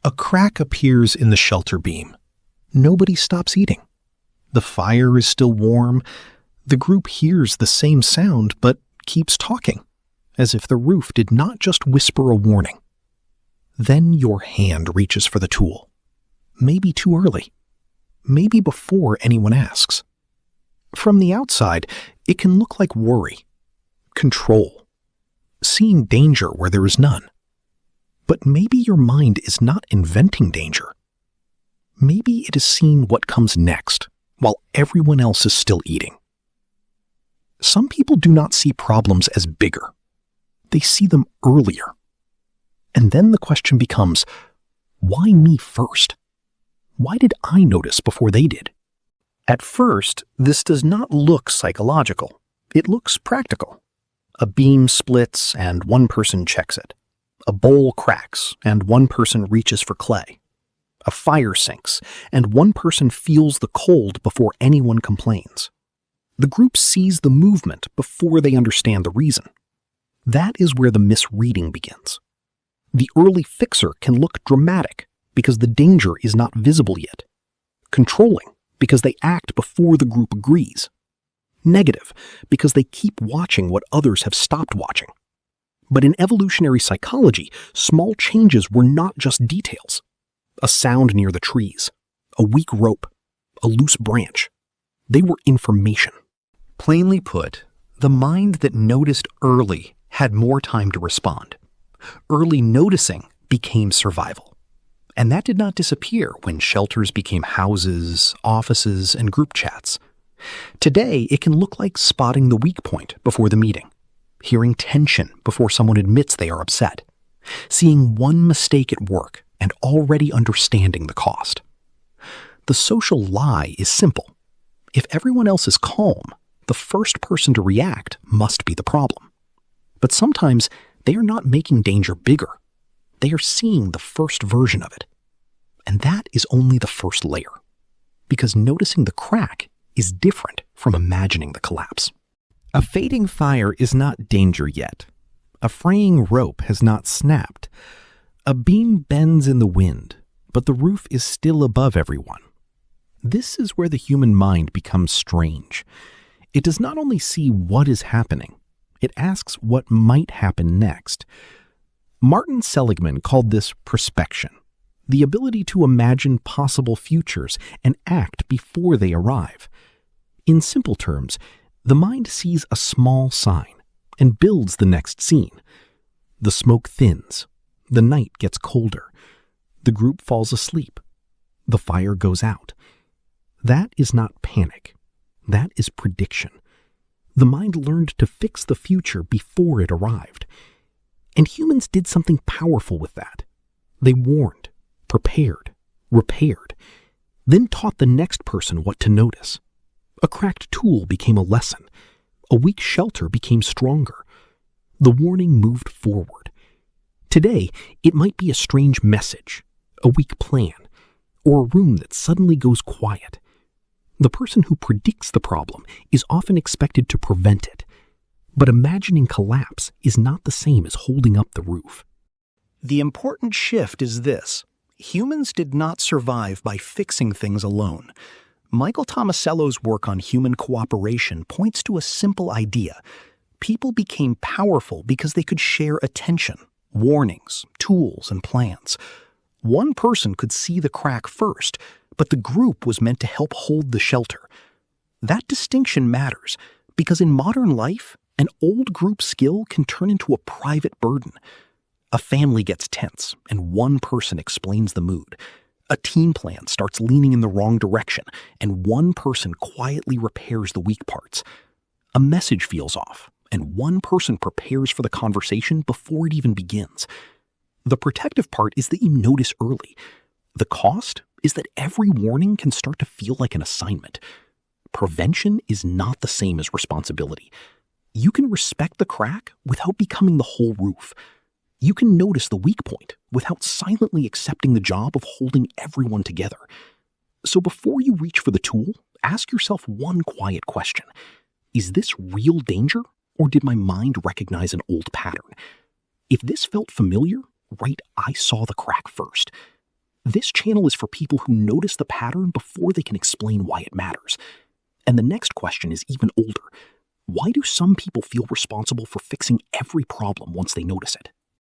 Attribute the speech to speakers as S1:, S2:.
S1: A crack appears in the shelter beam. Nobody stops eating. The fire is still warm. The group hears the same sound but keeps talking, as if the roof did not just whisper a warning. Then your hand reaches for the tool. Maybe too early. Maybe before anyone asks. From the outside, it can look like worry, control, seeing danger where there is none. But maybe your mind is not inventing danger. Maybe it is seeing what comes next, while everyone else is still eating. Some people do not see problems as bigger. They see them earlier. And then the question becomes, why me first? Why did I notice before they did? At first, this does not look psychological. It looks practical. A beam splits and one person checks it. A bowl cracks and one person reaches for clay. A fire sinks and one person feels the cold before anyone complains. The group sees the movement before they understand the reason. That is where the misreading begins. The early fixer can look dramatic because the danger is not visible yet. Controlling because they act before the group agrees. Negative because they keep watching what others have stopped watching. But in evolutionary psychology, small changes were not just details. A sound near the trees, a weak rope, a loose branch. They were information. Plainly put, the mind that noticed early had more time to respond. Early noticing became survival. And that did not disappear when shelters became houses, offices, and group chats. Today, it can look like spotting the weak point before the meeting, hearing tension before someone admits they are upset, seeing one mistake at work and already understanding the cost. The social lie is simple. If everyone else is calm, the first person to react must be the problem. But sometimes they are not making danger bigger. They are seeing the first version of it. And that is only the first layer. Because noticing the crack is different from imagining the collapse.
S2: A fading fire is not danger yet. A fraying rope has not snapped. A beam bends in the wind, but the roof is still above everyone. This is where the human mind becomes strange. It does not only see what is happening, it asks what might happen next. Martin Seligman called this prospection, the ability to imagine possible futures and act before they arrive. In simple terms, the mind sees a small sign and builds the next scene. The smoke thins. The night gets colder. The group falls asleep. The fire goes out. That is not panic. That is prediction. The mind learned to fix the future before it arrived. And humans did something powerful with that. They warned, prepared, repaired, then taught the next person what to notice. A cracked tool became a lesson. A weak shelter became stronger. The warning moved forward. Today, it might be a strange message, a weak plan, or a room that suddenly goes quiet. The person who predicts the problem is often expected to prevent it. But imagining collapse is not the same as holding up the roof. The important shift is this. Humans did not survive by fixing things alone. Michael Tomasello's work on human cooperation points to a simple idea. People became powerful because they could share attention, warnings, tools, and plans. One person could see the crack first, but the group was meant to help hold the shelter. That distinction matters because in modern life, an old group skill can turn into a private burden. A family gets tense, and one person explains the mood. A team plan starts leaning in the wrong direction, and one person quietly repairs the weak parts. A message feels off, and one person prepares for the conversation before it even begins. The protective part is that you notice early. The cost is that every warning can start to feel like an assignment. Prevention is not the same as responsibility. You can respect the crack without becoming the whole roof. You can notice the weak point without silently accepting the job of holding everyone together. So before you reach for the tool, ask yourself one quiet question. Is this real danger, or did my mind recognize an old pattern? If this felt familiar, write, I saw the crack first.
S1: This channel is for people who notice the pattern before they can explain why it matters. And the next question is even older. Why do some people feel responsible for fixing every problem once they notice it?